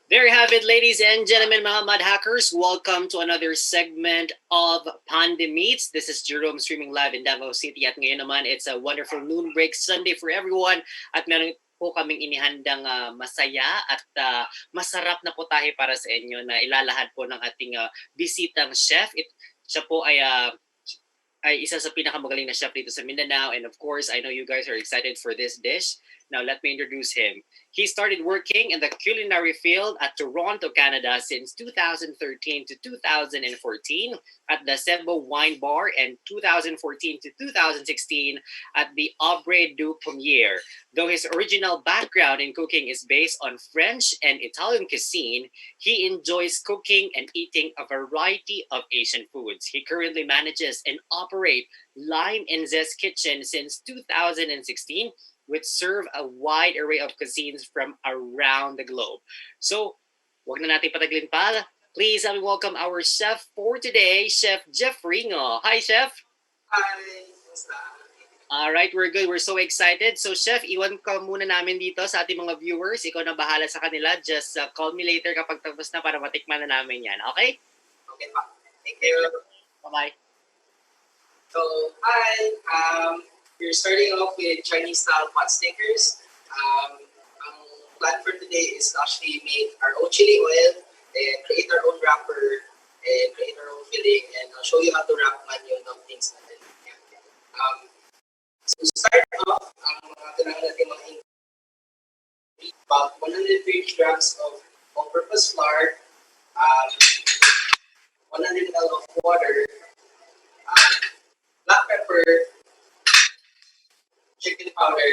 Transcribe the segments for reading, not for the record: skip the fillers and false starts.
There you have it, ladies and gentlemen, mga mad hackers. Welcome to another segment of PANDEM-EATS. This is Jerome streaming live in Davao City. At ngayon naman, it's a wonderful noon break Sunday for everyone. At meron po kaming inihandang masaya at masarap na putahe para sa inyo na ilalahad po ng ating bisitang chef. Siya po ay isa sa pinakamagaling na chef dito sa Mindanao. And of course, I know you guys are excited for this dish. Now, let me introduce him. He started working in the culinary field at Toronto, Canada since 2013 to 2014 at the Cebu Wine Bar and 2014 to 2016 at the Aubrey du Pommier. Though his original background in cooking is based on French and Italian cuisine, he enjoys cooking and eating a variety of Asian foods. He currently manages and operates Lime and Zest Kitchen since 2016, which serve a wide array of cuisines from around the globe. So, wag na natin pataglin pa. Please help me welcome our chef for today, Chef Jeffrey Ngo. Hi, Chef. Hi, kumusta? All right, we're good. We're so excited. So, Chef, iwan ka muna namin dito sa ating mga viewers. Ikaw na bahala sa kanila. Just call me later kapag tapos na para matikman na namin yan. Okay? Okay pa. Thank you. Bye-bye. So, hi. We're starting off with Chinese-style pot stickers. Ang plan for today is to actually make our own chili oil and create our own wrapper and create our own filling. And I'll show you how to wrap man yung dumplings natin. So to start off, ang mga kailangan natin mga ingredients, about 130 grams of all-purpose flour, 100 ml of water, black pepper, chicken powder,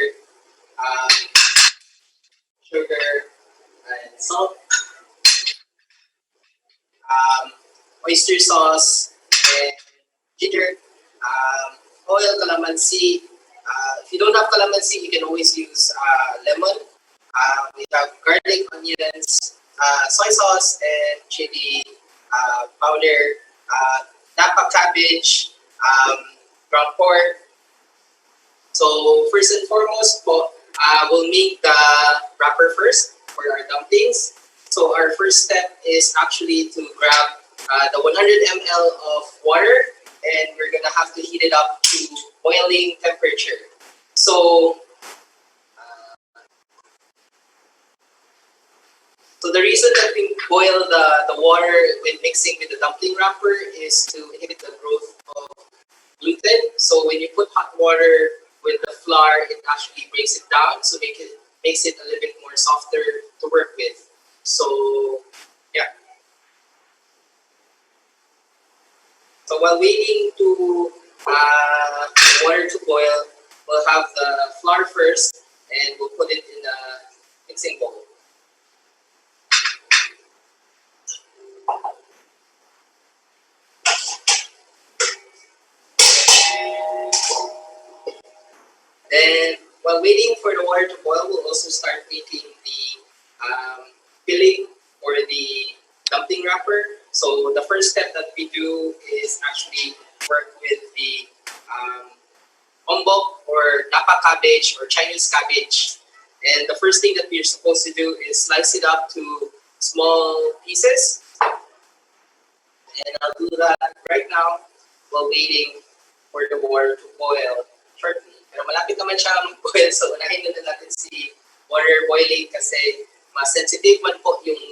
sugar, and salt, oyster sauce, and ginger, oil, calamansi. If you don't have calamansi, you can always use lemon. We have garlic, onions, soy sauce, and chili powder, napa cabbage, ground pork. So first and foremost po, we'll make the wrapper first for our dumplings. So our first step is actually to grab the 100 ml of water, and we're gonna have to heat it up to boiling temperature. So the reason that we boil the water when mixing with the dumpling wrapper is to inhibit the growth of gluten. So when you put hot water with the flour, it actually breaks it down, so makes it a little bit more softer to work with. So yeah. So while waiting to water to boil, we'll have the flour first, and we'll put it in a mixing bowl. Then, while waiting for the water to boil, we'll also start making the filling for the dumpling wrapper. So the first step that we do is actually work with the ombok or napa cabbage or Chinese cabbage. And the first thing that we're supposed to do is slice it up to small pieces. And I'll do that right now while waiting for the water to boil shortly. Pero malapit naman siya mag-boil, so unahin na natin si water boiling kasi mas sensitive man po yung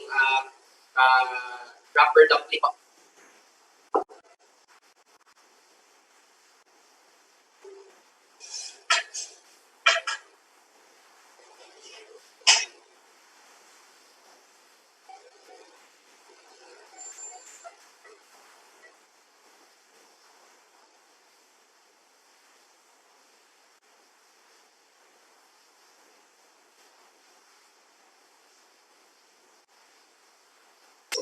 wrapper dumpling.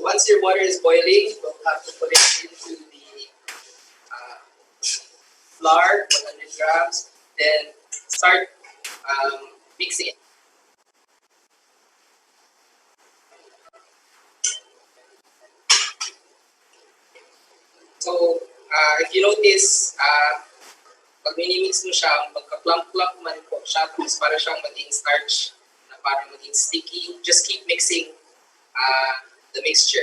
Once your water is boiling, you'll have to put it into the flour, 100 grams, then start mixing it. So, if you notice, pag minimix mo siya, magka-plump-plump man po siya, tapos para siyang maging starch, na para maging sticky. Just keep mixing the mixture.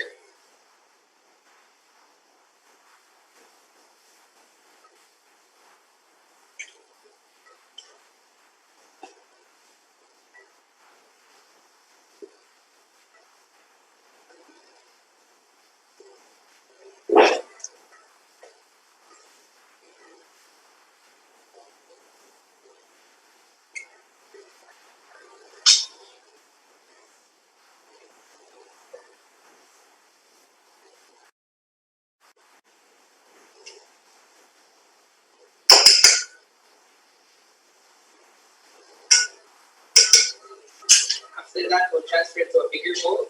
After that, we'll transfer it to a bigger bowl.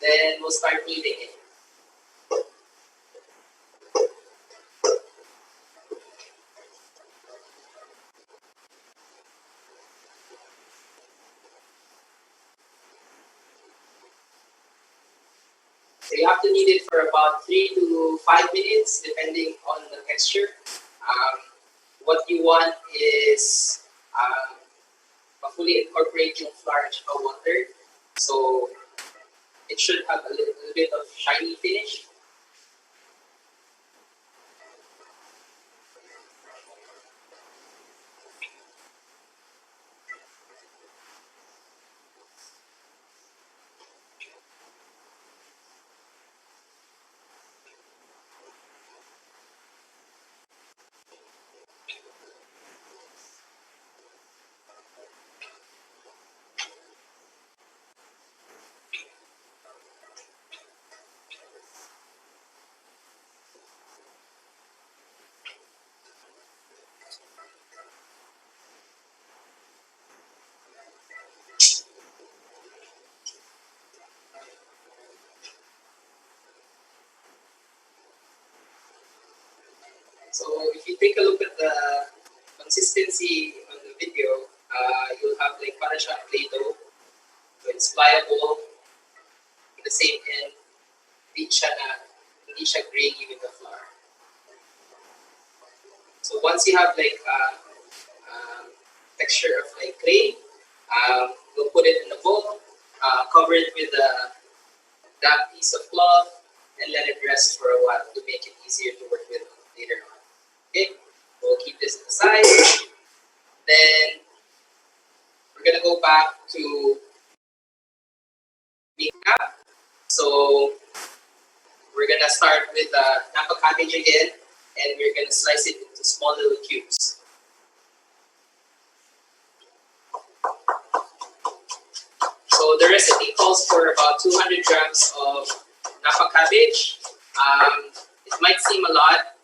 Then we'll start kneading it. So you have to knead it for about 3 to 5 minutes, depending on the texture. What you want is fully incorporate yung flour at water. So it should have a little bit of shiny finish. So if you take a look at the consistency on the video, you'll have like para siyang Play-Doh. So it's pliable. At the same end, hindi siya grainy with the flour. So once you have like texture of like clay, we'll put it in the bowl, cover it with a damp piece of cloth, and let it rest for a while to make it easier to work with later on. Okay, we'll keep this to the side. Then we're gonna go back to Mika. So we're gonna start with Napa cabbage again, and we're gonna slice it into small little cubes. So the recipe calls for about 200 grams of Napa cabbage. It might seem a lot,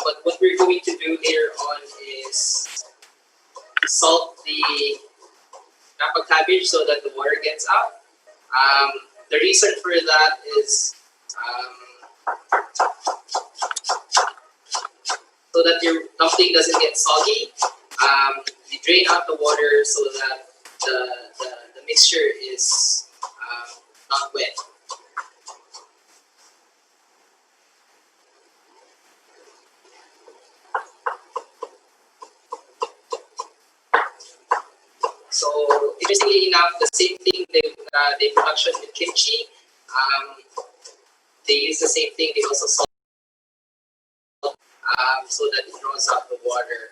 but what we're going to do later on is salt the Napa cabbage so that the water gets out. The reason for that is so that your dumpling doesn't get soggy. You drain out the water so that the mixture is not wet. So interestingly enough, the same thing they production with kimchi. They use the same thing. They also salt so that it draws out the water.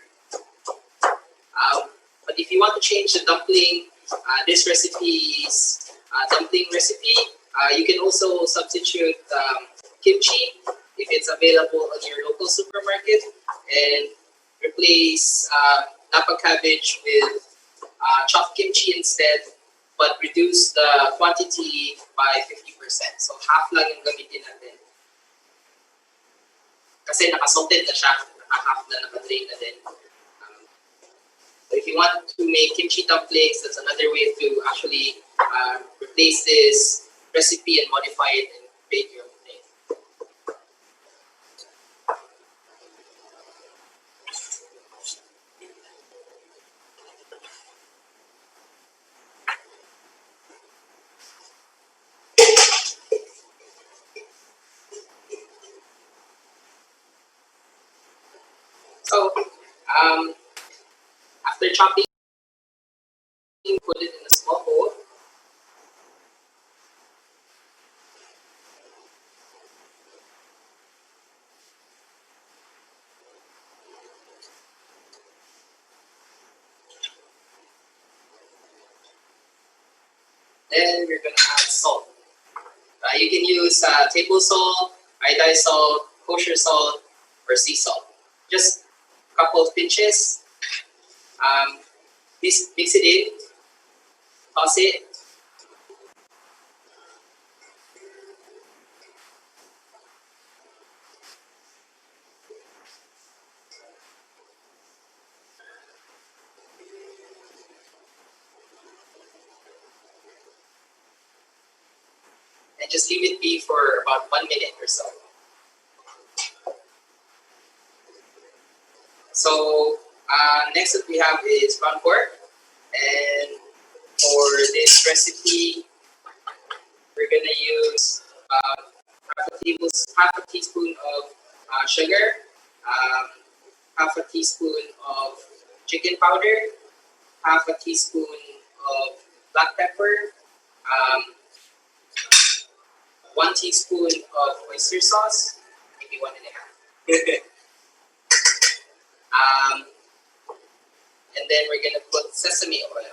But if you want to change the dumpling, this recipe is dumpling recipe. You can also substitute kimchi if it's available on your local supermarket, and replace Napa cabbage with chopped kimchi instead, but reduce the quantity by 50%. So half lang yung gamitin natin. Kasi nakasalted na siya, naka-half na, naka-drain na din. So if you want to make kimchi dumplings, that's another way to actually replace this recipe and modify it and create your own thing. So After chopping, put it in a small bowl. Then we're gonna add salt. You can use table salt, iodized salt, kosher salt, or sea salt. Just a couple of pinches. Mix it in, toss it. And just leave it be for about 1 minute or so. So next that we have is ground pork, and for this recipe, we're gonna use half a teaspoon of sugar, half a teaspoon of chicken powder, half a teaspoon of black pepper, 1 teaspoon of oyster sauce, maybe 1.5. And then we're gonna put sesame oil.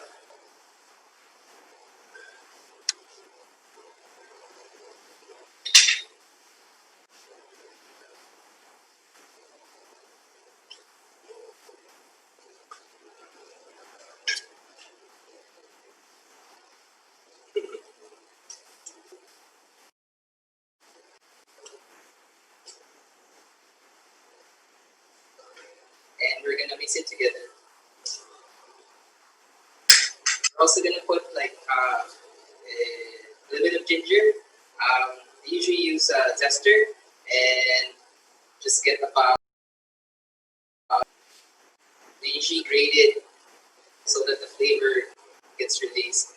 And we're gonna mix it together. We're also gonna put like a little bit of ginger. I usually use zester, and just get about the usually grated so that the flavor gets released.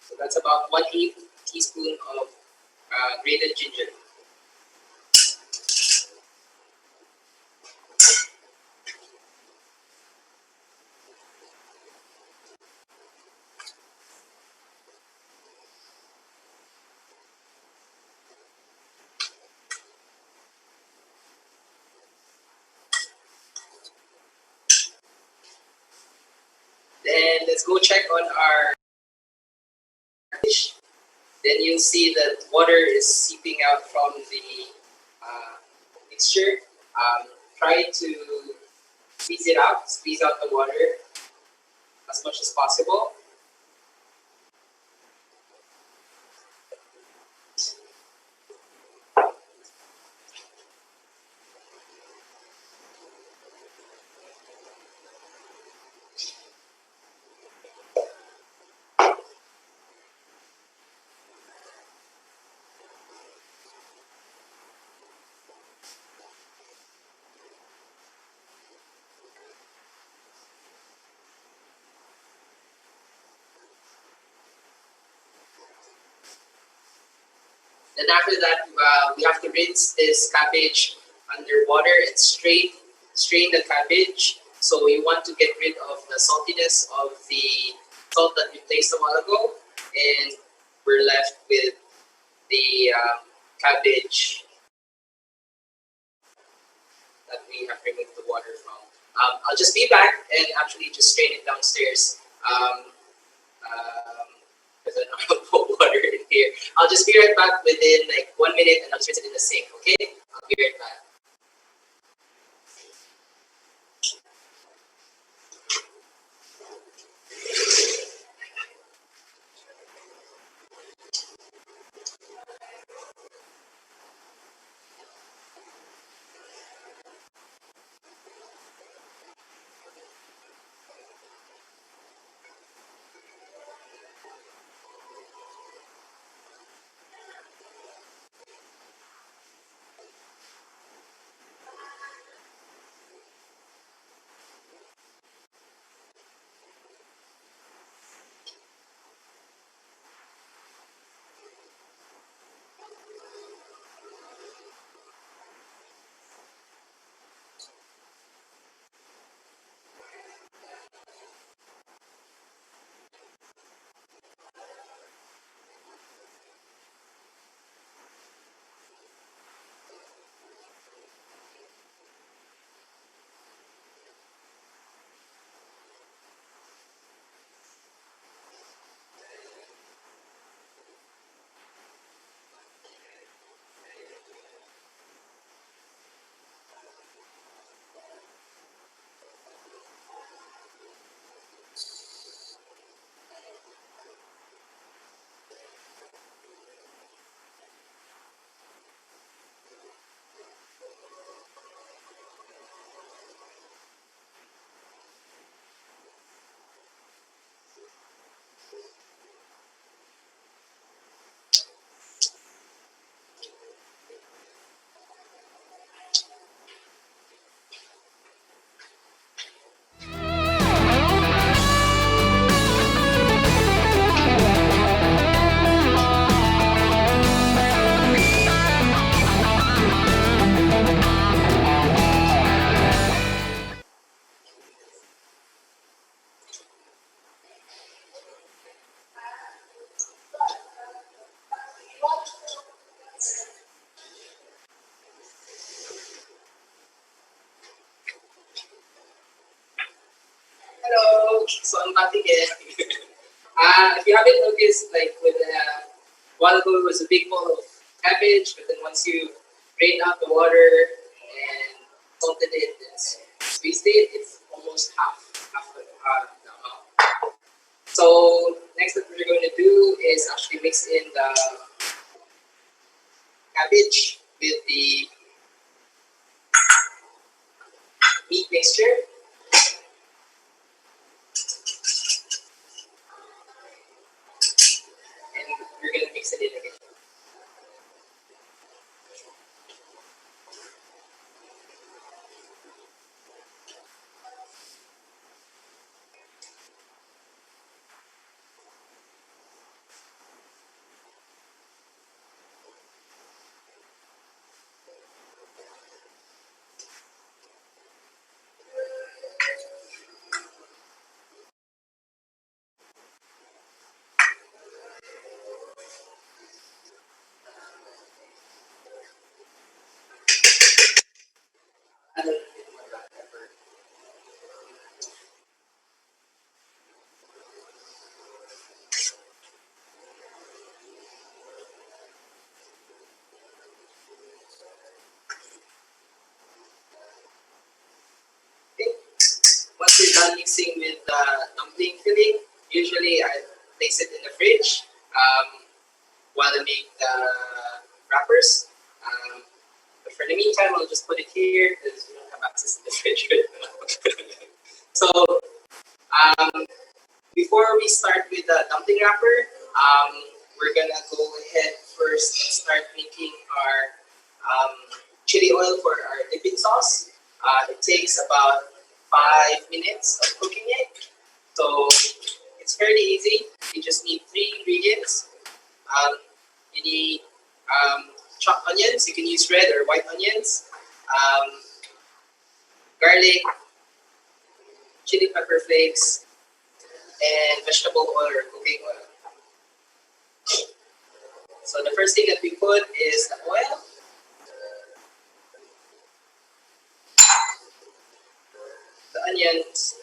So that's about 1/8 teaspoon of grated ginger. Then let's go check on our fish. Then you'll see that water is seeping out from the mixture. Try to squeeze out the water as much as possible. Then after that, we have to rinse this cabbage under water and strain the cabbage. So we want to get rid of the saltiness of the salt that we placed a while ago, and we're left with the cabbage that we have removed the water from. I'll just be back and actually just strain it downstairs. Because I don't put water in here. I'll just be right back within like 1 minute, and I'll just rinse it in the sink, okay? I'll be right back. Hello. So I'm back again. If you haven't noticed, like with a while ago, it was a big bowl of cabbage, but then once you drain out the water and salted it and squeezed it, it's almost half the amount. So next, what we're going to do is actually mix in the cabbage with the meat mixture, and we're going to mix it in again. Add a little bit more black pepper. Okay. Once we're done mixing with the dumpling filling, usually I place it in the fridge while I make the wrappers. But for the meantime, I'll just put it here because we don't have access to the fridge right now. So before we start with the dumpling wrapper, we're gonna go ahead first and start making our chili oil for our dipping sauce. It takes about 5 minutes of cooking it. So it's fairly easy. You just need 3 ingredients. You need chopped onions. You can use red or white onions. Garlic, chili pepper flakes, and vegetable oil or cooking oil. So the first thing that we put is the oil, the onions,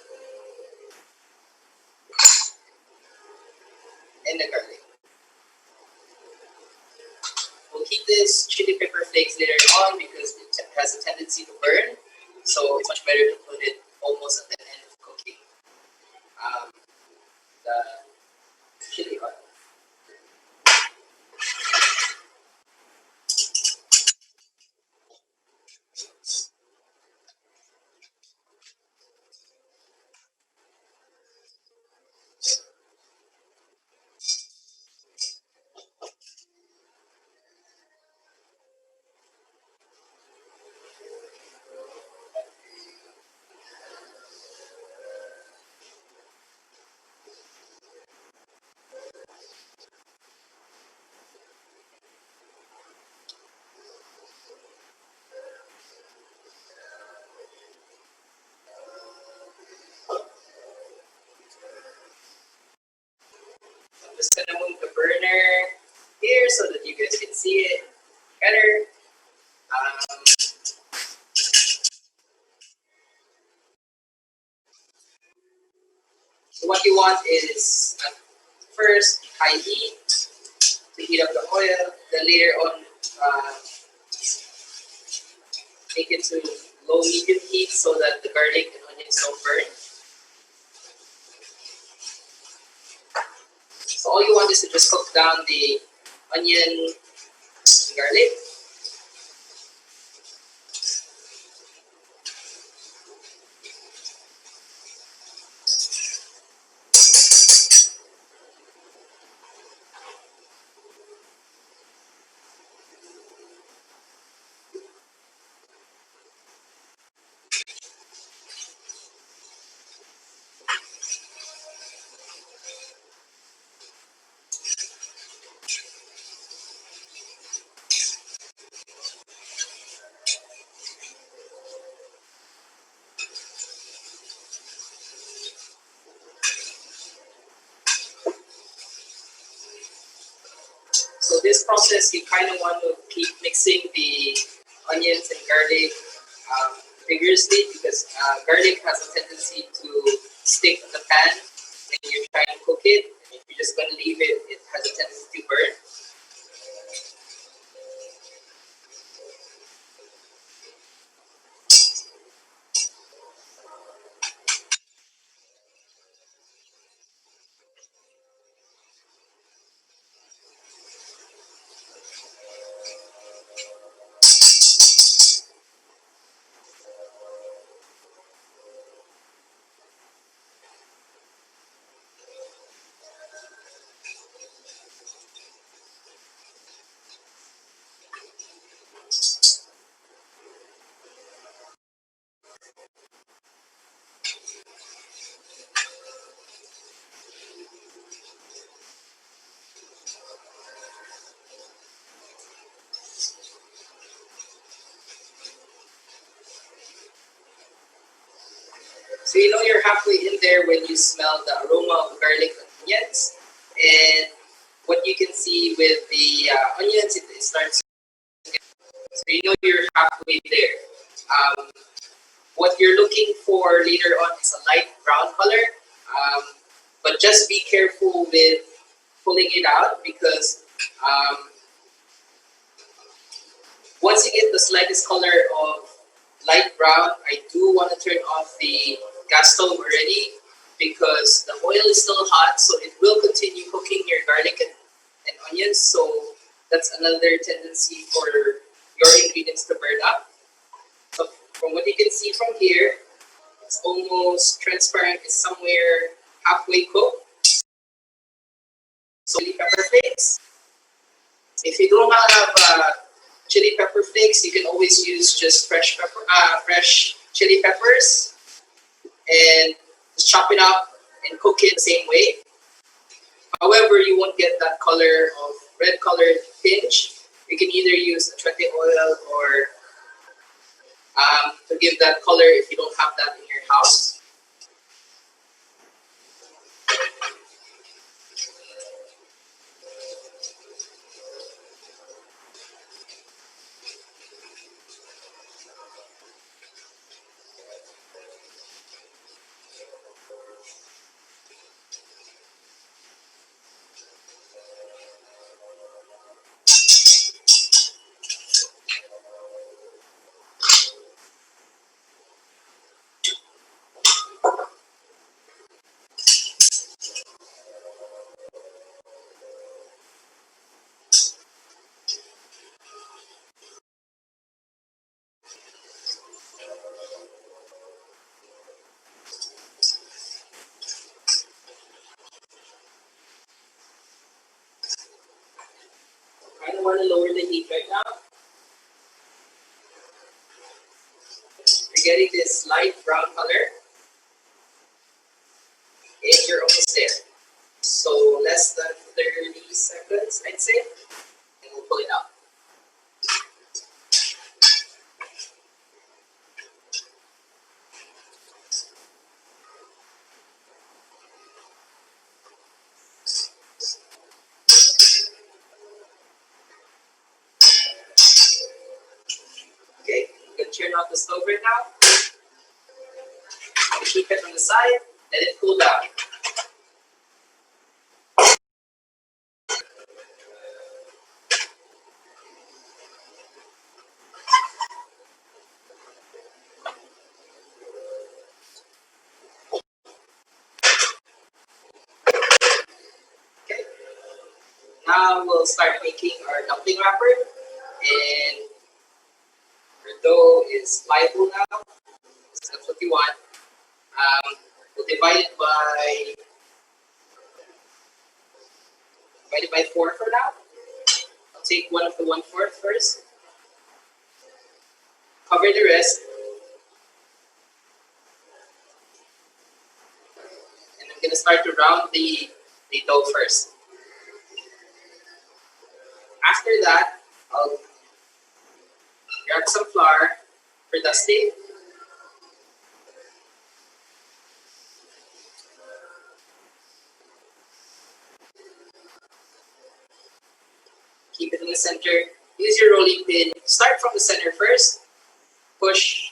and the garlic. We'll keep this chili pepper flakes later on because it has a tendency to burn. So it's much better to put it almost at the end of cooking. The chili oil. I'm just gonna move the burner here so that you guys can see it better. So what you want is first high heat to heat up the oil, then later on make it to low medium heat so that the garlic and onions don't burn. So all you want is to just cook down the onion and garlic. So this process, you kind of want to keep mixing the onions and garlic vigorously because garlic has a tendency to stick pan when you're trying to cook it. If you're just going to leave it, it has a tendency to burn. So you know you're halfway in there when you smell the aroma of garlic and onions. And what you can see with the onions, it starts. So you know you're halfway there. What you're looking for later on is a light brown color. But just be careful with pulling it out because once you get the slightest color of light brown, I do want to turn off the gas stove already because the oil is still hot, so it will continue cooking your garlic and onions. So that's another tendency for your ingredients to burn up. So from what you can see from here, it's almost transparent. It's somewhere halfway cooked. So chili pepper flakes. If you don't have chili pepper flakes, you can always use just fresh chili peppers and just chop it up and cook it the same way. However, you won't get that color of red colored tinge. You can either use achete oil or to give that color if you don't have that in your house. I don't want to lower the heat right now. You're getting this light brown color, and you're almost there. So less than 30 seconds, I'd say, and we'll pull it out. Okay, you can turn off the stove right now. Keep it on the side, let it cool down. Okay, now we'll start making our dumpling wrapper, and our dough is pliable now, so that's what you want. We'll divide it by 4 for now. I'll take one of the 1/4 first. Cover the rest. And I'm gonna start to round the dough first. After that, I'll grab some flour for dusting. Keep it in the center. Use your rolling pin. Start from the center first. Push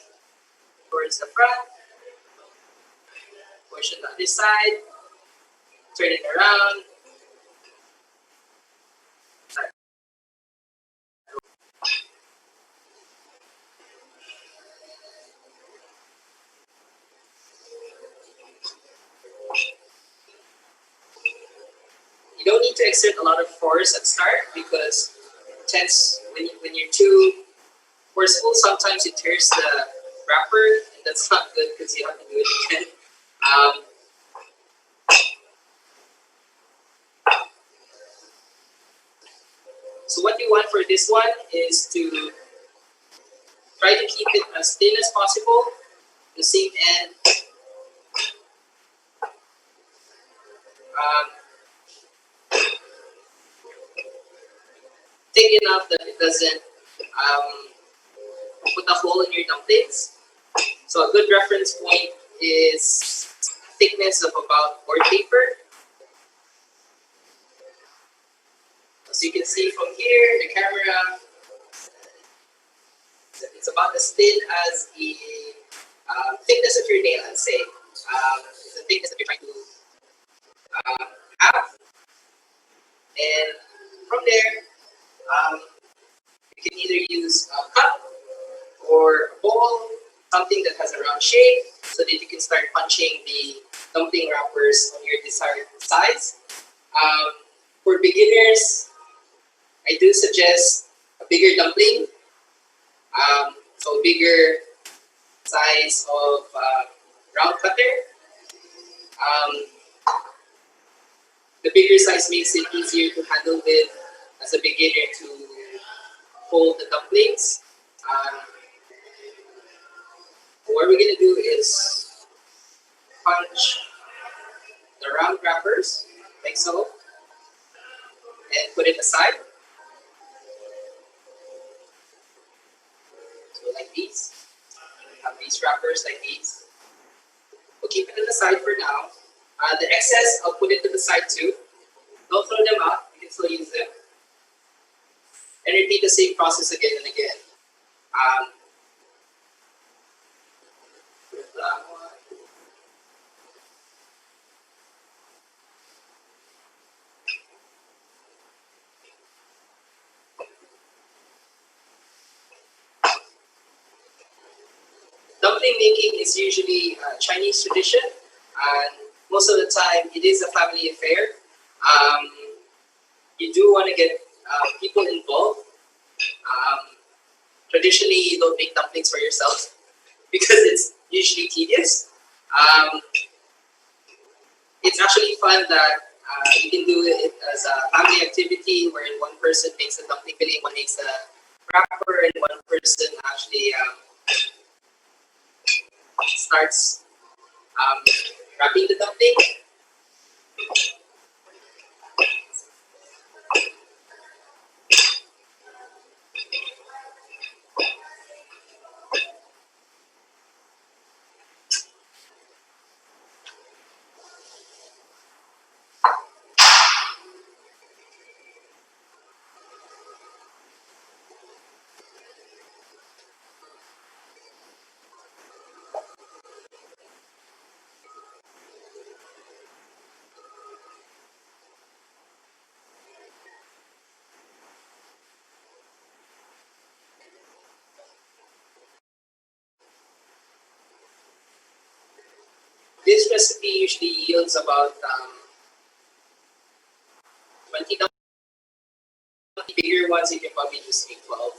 towards the front. Push on the other side, turn it around. You don't need to exert a lot of force at start because tends when you're too forceful, sometimes it tears the wrapper, and that's not good because you have to do it again. So what you want for this one is to try to keep it as thin as possible. The same end. Thick enough that it doesn't put a hole in your dumplings. So a good reference point is thickness of about board paper. As you can see from here, the camera, it's about as thin as the thickness of your nail, I'd say. It's the thickness that you're trying to have. And from there, you can either use a cup or a bowl, something that has a round shape, so that you can start punching the dumpling wrappers on your desired size. For beginners, I do suggest a bigger dumpling, so bigger size of round cutter. The bigger size makes it easier to handle with as a beginner to hold the dumplings. What we're going to do is punch the round wrappers like so and put it aside. So like these. Have these wrappers like these. We'll keep it to the side for now. The excess, I'll put it to the side too. Don't throw them out, you can still use them. And repeat the same process again and again. Dumpling making is usually a Chinese tradition, and most of the time it is a family affair. You do want to get people involved. Traditionally, you don't make dumplings for yourself because it's usually tedious. It's actually fun that you can do it as a family activity wherein one person makes the dumpling filling, one makes the wrapper, and one person actually starts wrapping the dumpling. This recipe usually yields about 20 dumplings. Bigger ones, you can probably just make 12.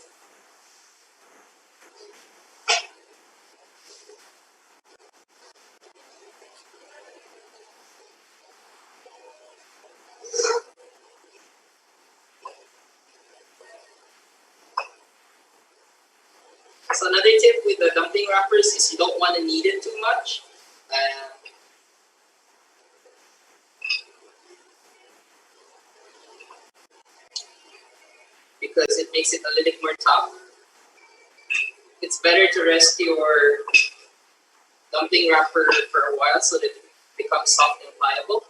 So another tip with the dumpling wrappers is you don't want to knead it too much. Because it makes it a little bit more tough. It's better to rest your dumpling wrapper for a while so that it becomes soft and pliable.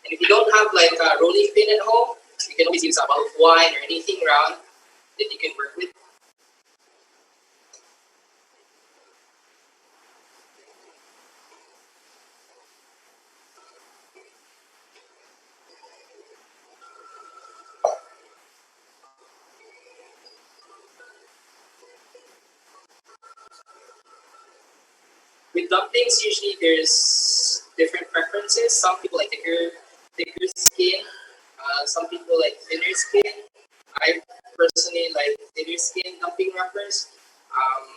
And if you don't have like a rolling pin at home, you can always use a bottle of wine or anything round that you can work with. With dumplings, usually there's different preferences. Some people like thicker skin. Some people like thinner skin. I personally like thinner skin dumpling wrappers. Um,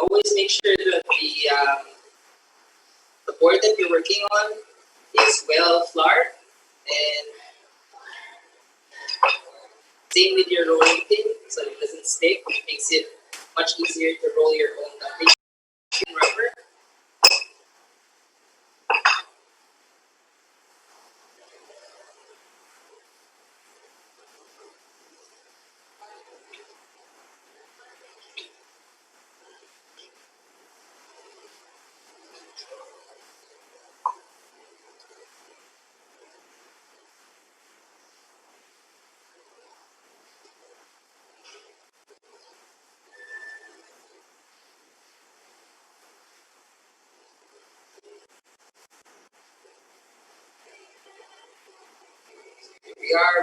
Always make sure that the board that you're working on is well floured, and same with your rolling pin, so it doesn't stick. It makes it much easier to roll your own dumpling wrapper.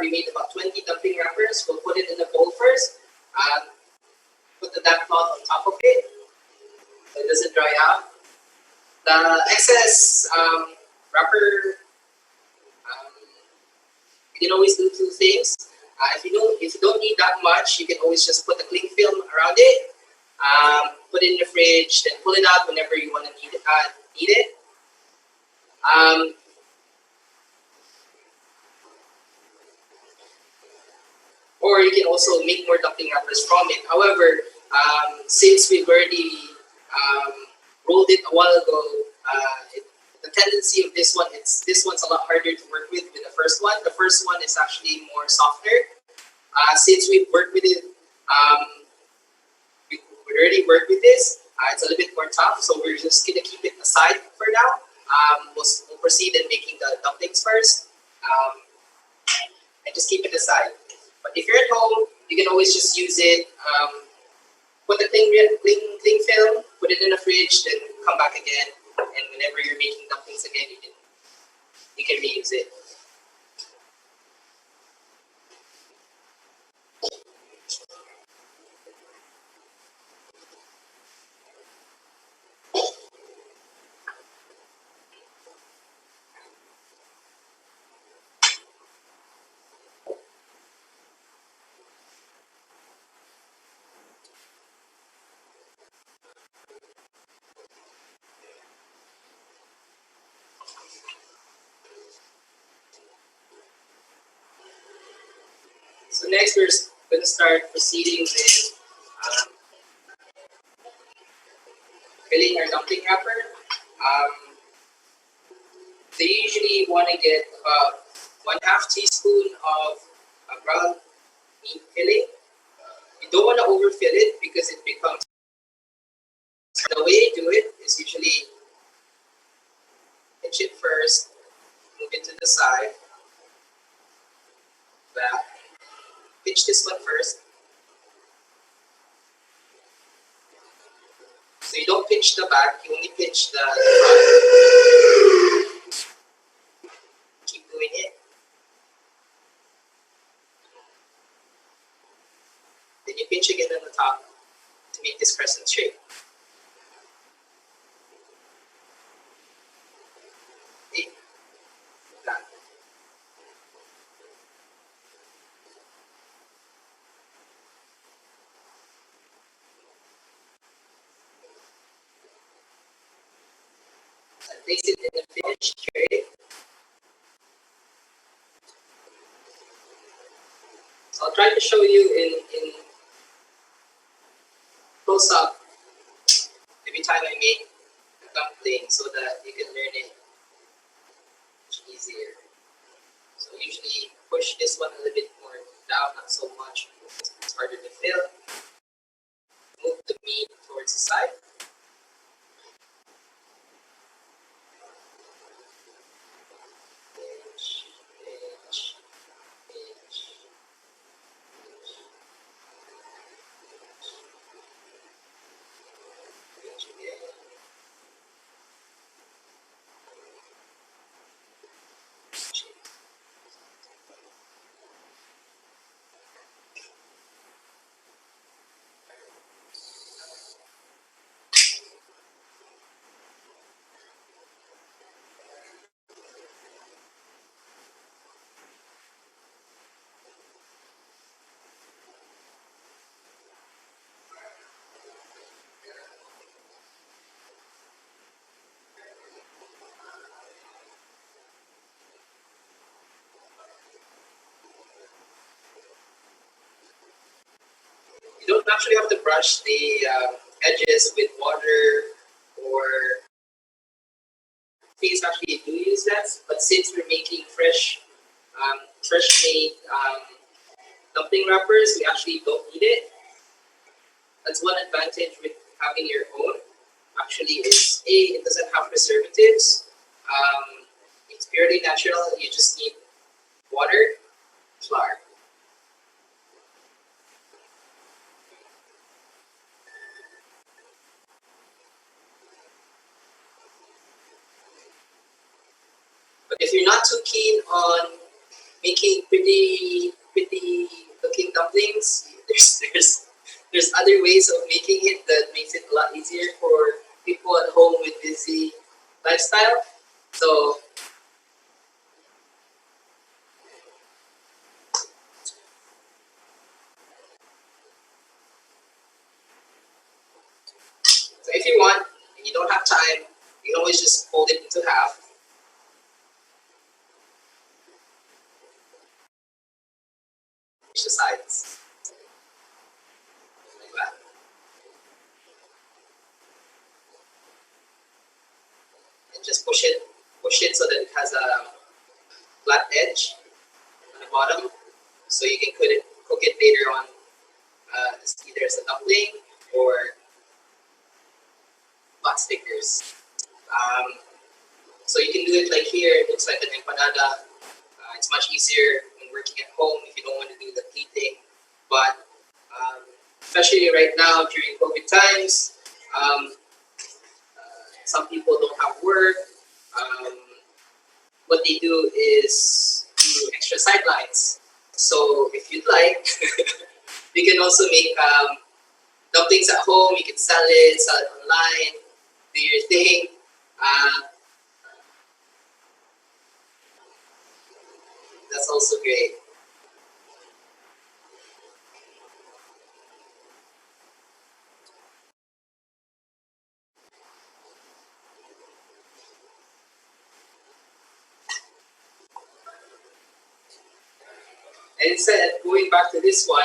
We made about 20 dumpling wrappers. We'll put it in the bowl first. Put the damp cloth on top of it so it doesn't dry out. The excess wrapper, you can always do two things. If you don't need that much, you can always just put the cling film around it, put it in the fridge, then pull it out whenever you want to need it. Or you can also make more dumpling wrappers from it. However, since we've already rolled it a while ago, the tendency of this one's a lot harder to work with than the first one. The first one is actually more softer. Since we've worked with it, we already worked with this. It's a little bit more tough, so we're just gonna keep it aside for now. We'll proceed in making the dumplings first, and just keep it aside. But if you're at home, you can always just use it. Put the cling film, put it in the fridge, then come back again. And whenever you're making dumplings again, you can reuse it. So next, we're going to start proceeding with filling our dumpling wrapper. They usually want to get about 1/2 teaspoon of ground meat filling. You don't want to overfill it because it becomes. The way you do it is usually pinch it first, move it to the side, back. Pinch this one first. So you don't pinch the back, you only pinch the front. Keep doing it. Then you pinch again on the top to make this crescent shape. Okay. Like that. And place it in the finished tray. So I'll try to show you in close up every time I make a dumpling so that you can learn it much easier. So usually push this one a little bit more down, not so much. It's harder to fill. Move the meat towards the side. don't actually have to brush the edges with water, or please actually do use that. But since we're making fresh made dumpling wrappers, we actually don't need it. That's one advantage with having your own. Actually, is it doesn't have preservatives. It's purely natural. You just need water, flour. But if you're not too keen on making pretty looking dumplings, there's other ways of making it that makes it a lot easier for people at home with busy lifestyle. So if you want and you don't have time, you can always just fold it into half. Push the sides like that. And just push it so that it has a flat edge on the bottom, so you can cook it later on, either as a dumpling or pot stickers. So you can do it like here. It looks like an empanada. It's much easier when working at home if you don't want to do the pleating. But especially right now during COVID times, some people don't have work. What they do is do extra sidelines. So if you'd like, you can also make dumplings at home. You can sell it online, do your thing. That's also great. And instead, going back to this one,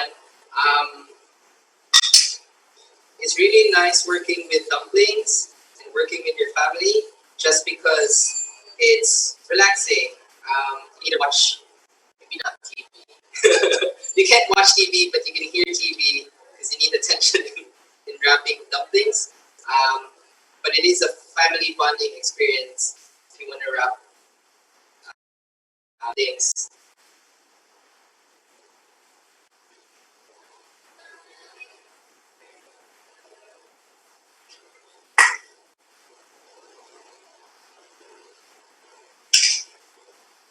it's really nice working with dumplings and working with your family just because it's relaxing. You need to watch, maybe not TV. You can't watch TV, but you can hear TV because you need attention in wrapping dumplings. But it is a family bonding experience if you want to wrap things.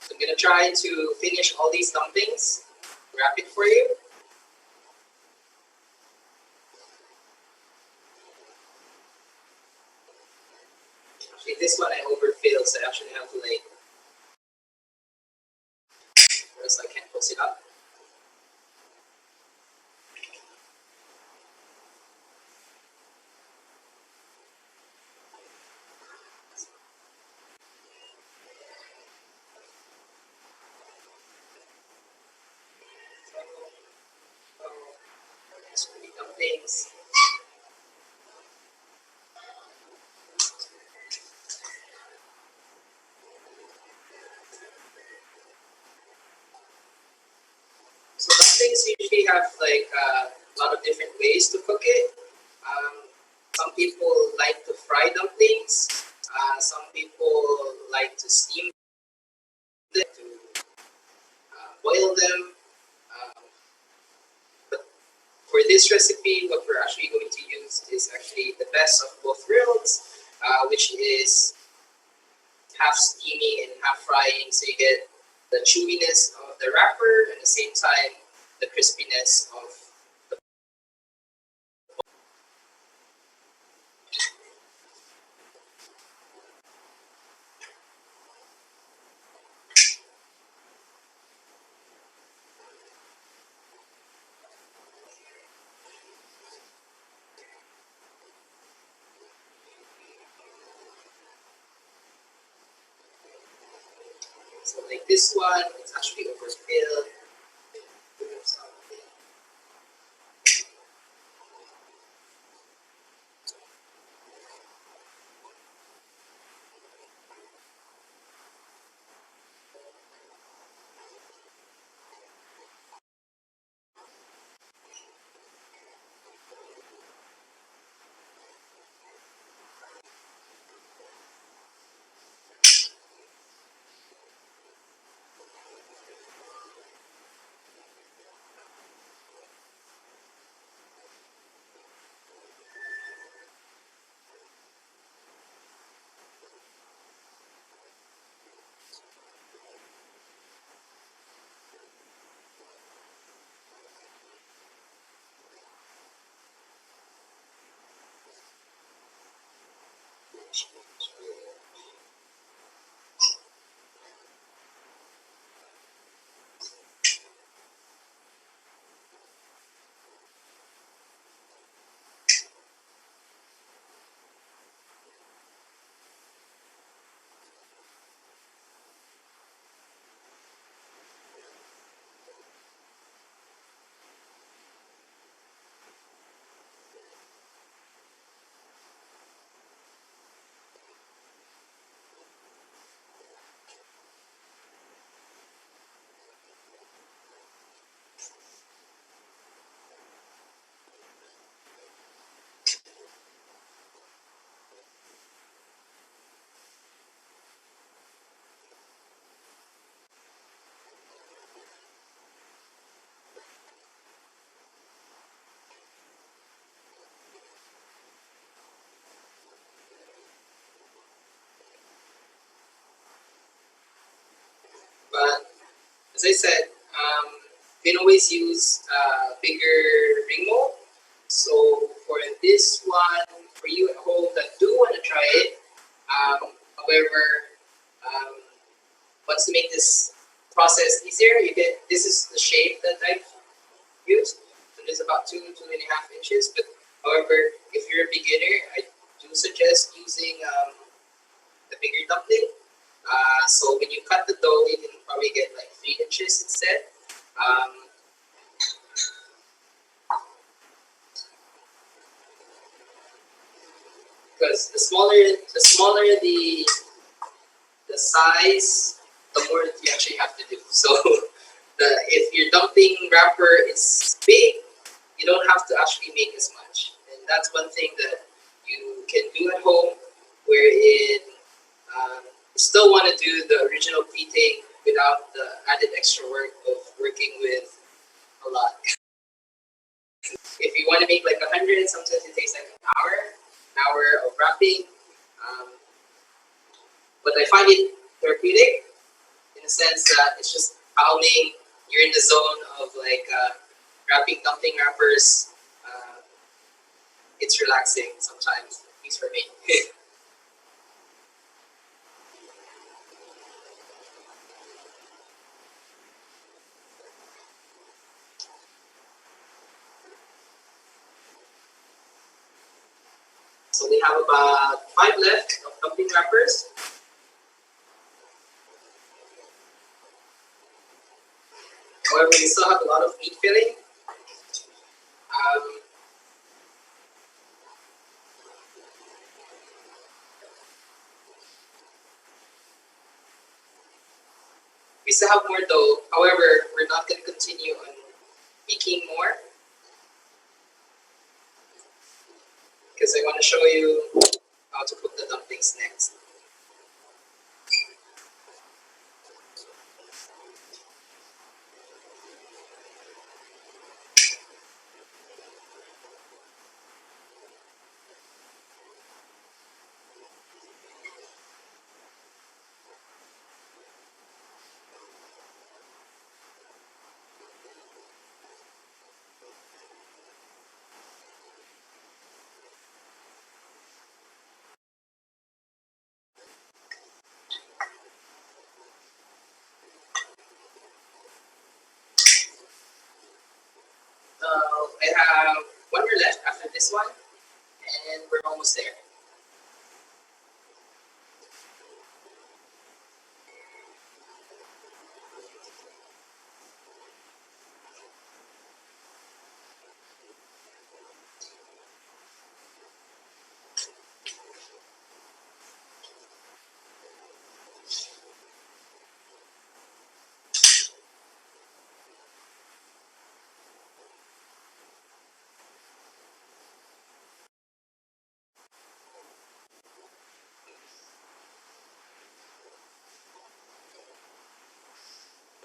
So I'm going to try to finish all these dumplings, wrap it for you. Actually, this one I overfilled, so I actually have to like, or else I can't close it up. Dumplings. So dumplings usually have like a lot of different ways to cook it. Some people like to fry dumplings. Some people like to steam them, to boil them. But for this recipe, what we're actually going to use is actually the best of both worlds, which is half steaming and half frying. So you get the chewiness of the wrapper and at the same time the crispiness of the. So like this one, it's actually overfilled. But as I said, you can always use bigger ring mold. So for this one, for you at home that do want to try it, however, um, wants to make this process easier, you get this is the shape that I've used. So it's about 2.5 inches. But however, if you're a beginner, I do suggest using the bigger dumpling. So when you cut the dough, you can probably get like 3 inches instead. Because the smaller the size, the more you actually have to do. So if your dumpling wrapper is big, you don't have to actually make as much. And that's one thing that you can do at home, wherein you still want to do the original pleating without the added extra work of working with a lot. If you want to make like 100, sometimes it takes like an hour of wrapping. But I find it therapeutic in the sense that it's just calming. You're in the zone of like wrapping dumpling wrappers. It's relaxing sometimes, at least for me. So we have about 5 left of dumpling wrappers. However, we still have a lot of meat filling. We still have more dough. However, we're not going to continue on making more because I want to show you how to cook the dumplings next. I have one more left after this one, and we're almost there.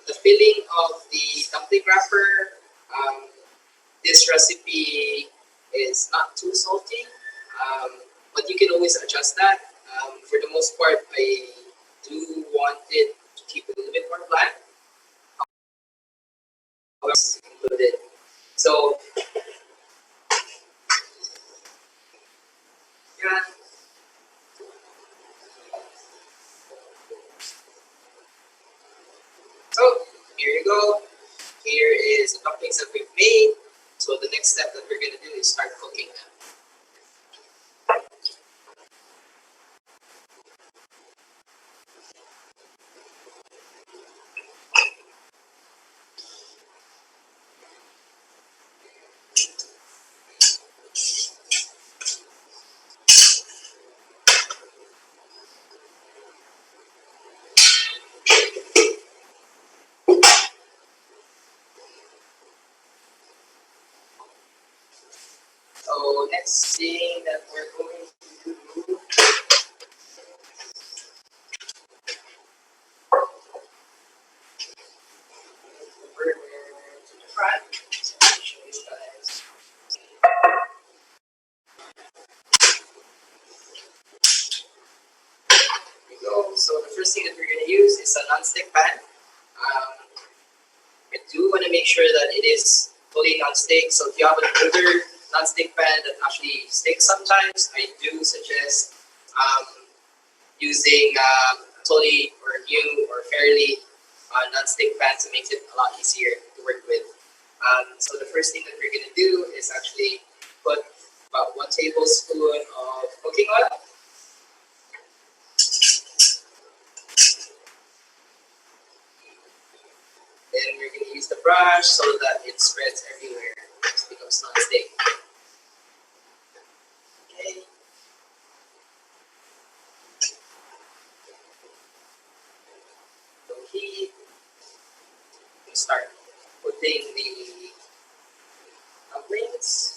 The filling of the dumpling wrapper, this recipe is not too salty, but you can always adjust that. For the most part, I do want it to keep it a little bit more bland. However, included. So yeah, go. Here is the dumplings that we've made. So the next step that we're going to do is start cooking them. So next thing that we're going to do, we're to the front. So I'll show you guys. Here we go. So the first thing that we're going to use is a non-stick pan. I do want to make sure that it is fully non-stick. So if you have an older non-stick pan that actually sticks sometimes, I do suggest using totally or new or fairly non-stick pan to make it a lot easier to work with. So the first thing that we're going to do is actually put about 1 tablespoon of cooking oil. Then we're going to use the brush so that it spreads everywhere. It becomes non-stick. Okay. So heat. We start putting the dumplings.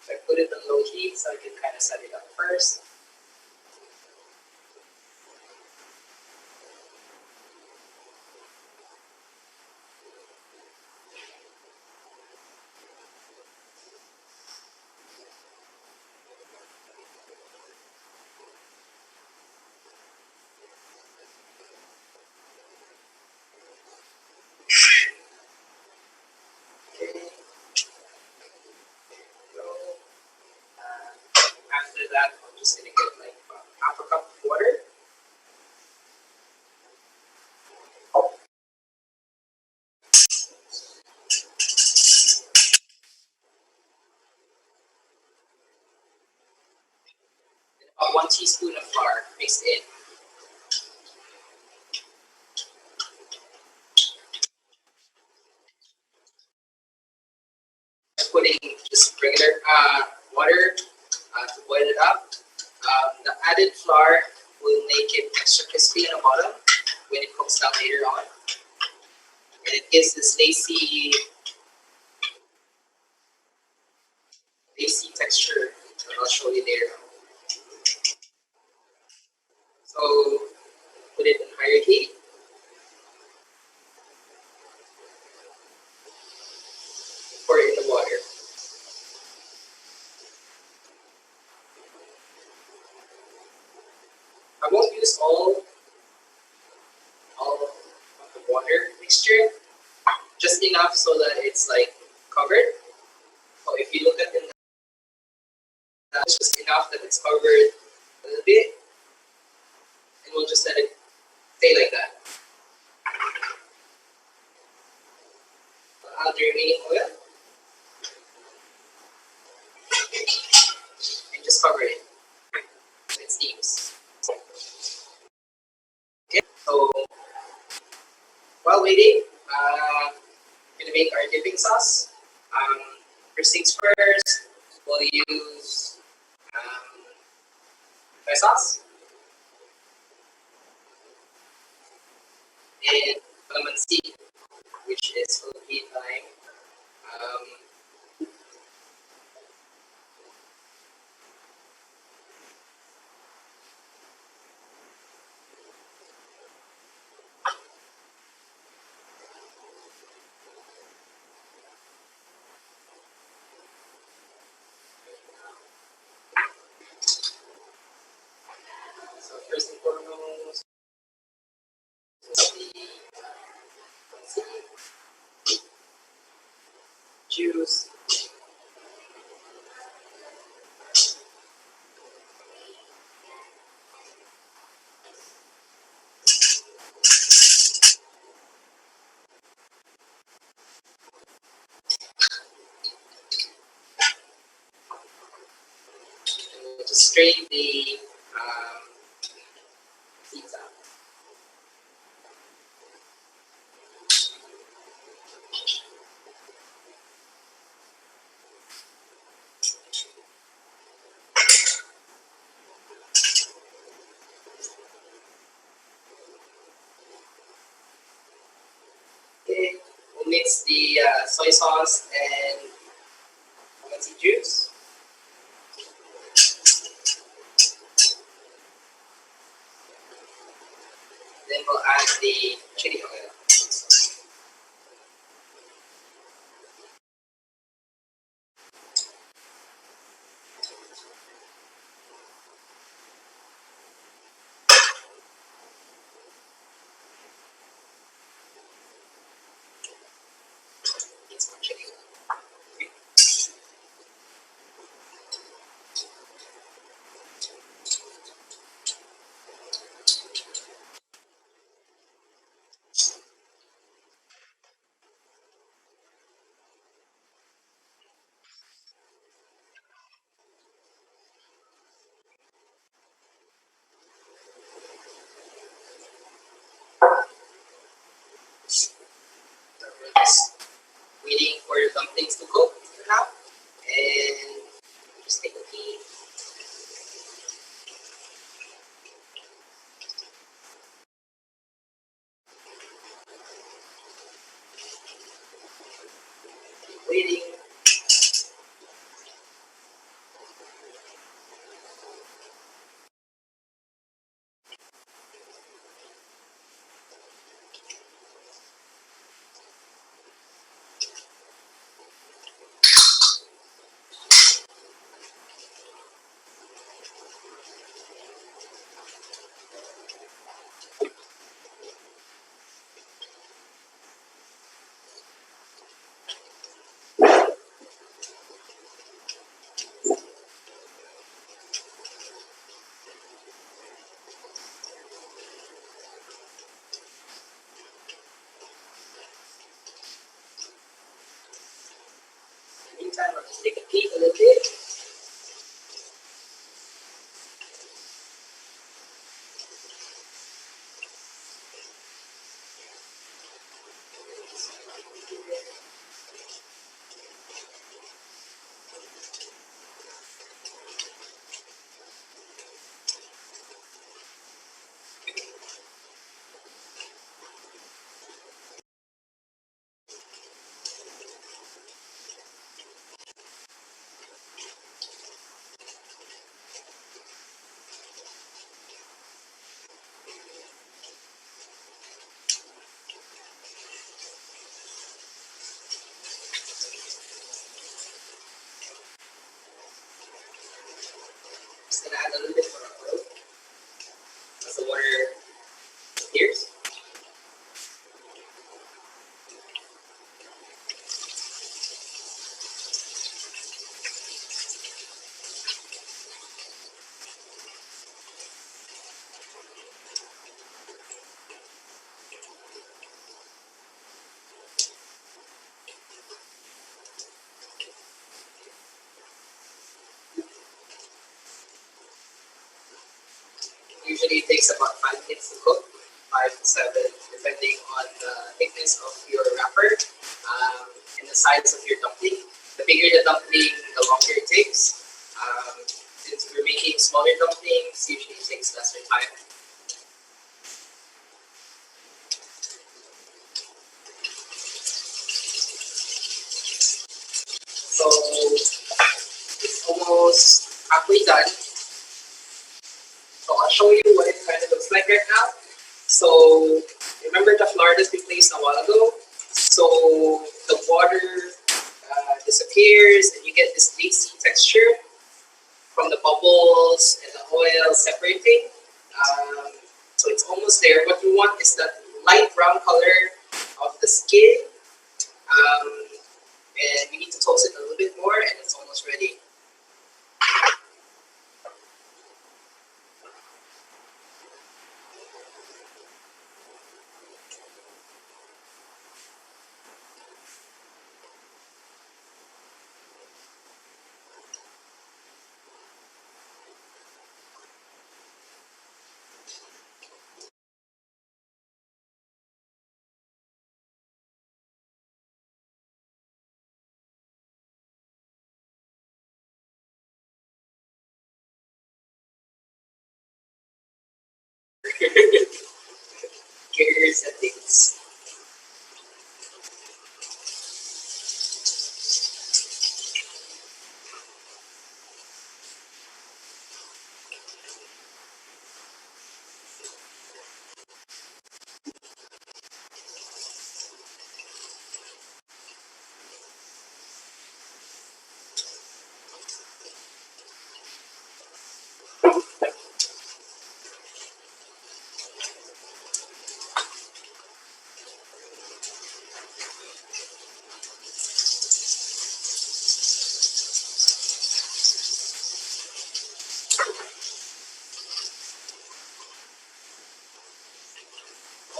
So I put it on low heat so I can kind of set it up first. Okay. So after that, I'm just gonna get like about half a cup of water. And about 1 teaspoon of flour mixed in. I'm putting just regular water to boil it up. The added flour will make it extra crispy on the bottom when it cooks down later on. And it gives this lacy texture that I'll show you later on. So put it in higher heat. Pour it in the water. I won't use all of the water mixture, just enough so that it's like covered. So if you look at it, that's just enough that it's covered a little bit, and we'll just let it stay like that. Add the remaining oil and just cover it so it steams. Okay, so while waiting, we're gonna make our dipping sauce. First things first, we'll use soy sauce and calamansi, which is Philippine lime. just strain the seeds out. Okay, we'll mix the soy sauce and calamansi juice. Then we'll add the chili oil. Need some chili oil. So we're just waiting for the dumplings to cook now, and just take a peek. Keep waiting. Meantime, I'll just take a peek a little bit. Just gonna add a little bit more oil as the water appears. Usually it takes about 5 minutes to cook, 5 to 7, depending on the thickness of your wrapper and the size of your dumpling. The bigger the dumpling, the longer it takes. Since we're making smaller dumplings, usually it takes lesser time. So it's almost halfway done. So I'll show you what it kind of looks like right now. So remember the flour that we placed a while ago? So the water disappears and you get this lacy texture from the bubbles and the oil separating. So it's almost there. What you want is that light brown color of the skin. And we need to toast it a little bit more and it's almost ready.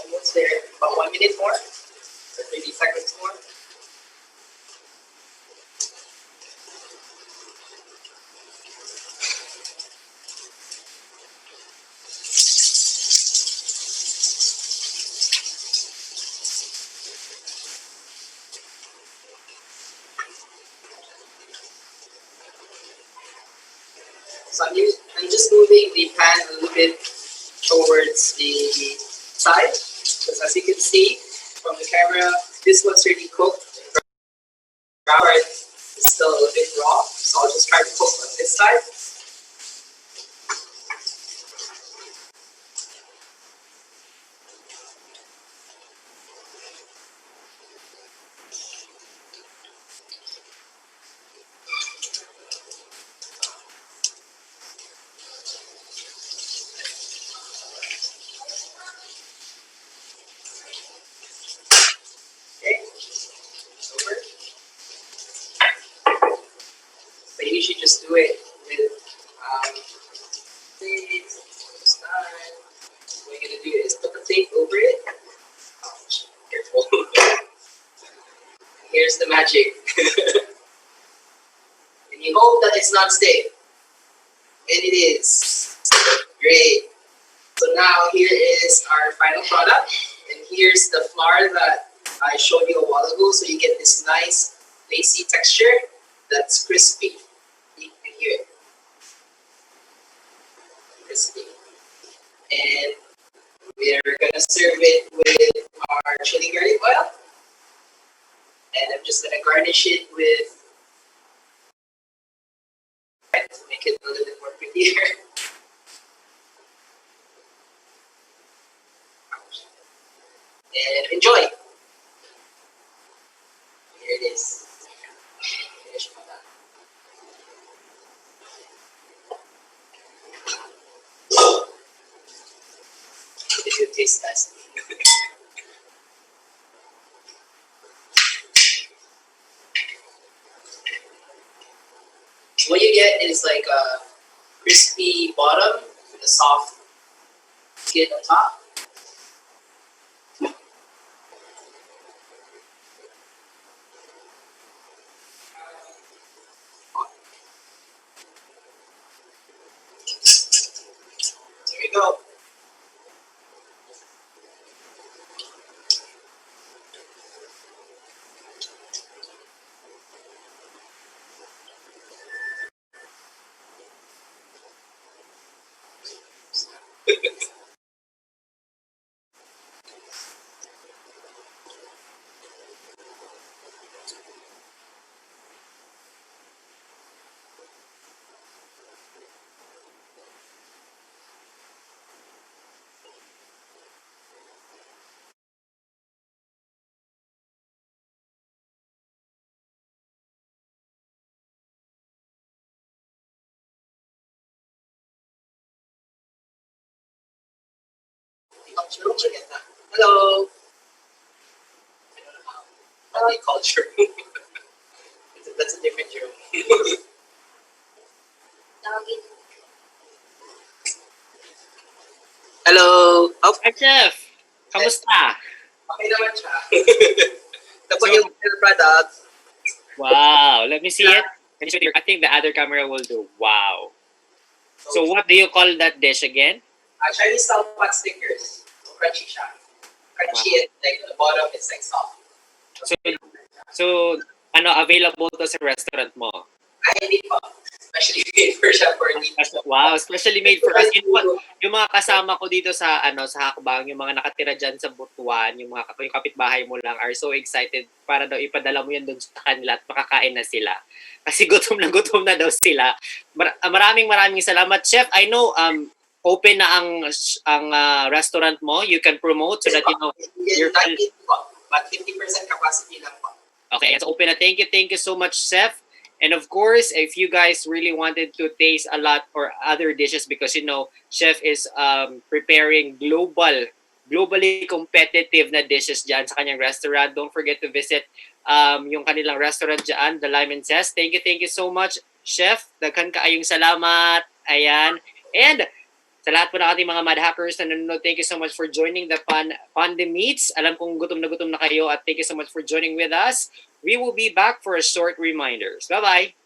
Almost there. About 1 minute more. Or 30 seconds more. So I'm just moving the pan a little bit towards the side, because as you can see from the camera, this one's already cooked. The part is still a little bit raw, so I'll just try to cook on this side. Okay, over. But you should just do it with this side. What you're gonna do is put the tape over it. Ouch, careful. Here's the magic. And you hope that it's not stick. And it is. Great. So now here is our final product. And here's the flour that I showed you a while ago. So you get this nice lacy texture that's crispy. You can hear it. Crispy. And we're gonna serve it with our chili garlic oil. And I'm just gonna garnish it with to make it a little bit more prettier. And enjoy. Here it is. Finish my done. Give you a taste test. What you get is like a crispy bottom with a soft skin on top. There you go. Hello. I don't know how they call Jerome. That's a different Jerome. Hello. Oh, Hi, Chef! Kamusta? okay naman siya. Ito po yung product. Wow, let me see it. Can you show it? I think the other camera will do. Wow. So what do you call that dish again? Chinese style pot stickers. So crunchy siya. Crunchy and like the bottom is like soft. So ano, available to sa restaurant mo? Ay, hindi po. Especially made for siya for me. Wow, especially made for us. Yung mga kasama ko dito sa sa Hakbang, yung mga nakatira diyan sa Butuan, yung kapitbahay mo lang are so excited para daw ipadala mo yan doon sa kanila at makakain na sila. Kasi gutom na daw sila. Maraming salamat, Chef. I know open na ang restaurant mo. You can promote so that you know You're not in po, but 50% capacity lang po. Okay, it's open na. Thank you so much, Chef. And of course, if you guys really wanted to taste a lot or other dishes, because chef is preparing globally competitive na dishes dyan sa kanyang restaurant. Don't forget to visit yung kanilang restaurant dyan, the Lime and Zest. Thank you so much, Chef. Daghan kaayong salamat. Ayan. And sa lahat po ng ating mga mad hackers na nanonood, thank you so much for joining the PANDEM-EATS. Alam kong gutom na kayo at thank you so much for joining with us. We will be back for a short reminders. Bye-bye!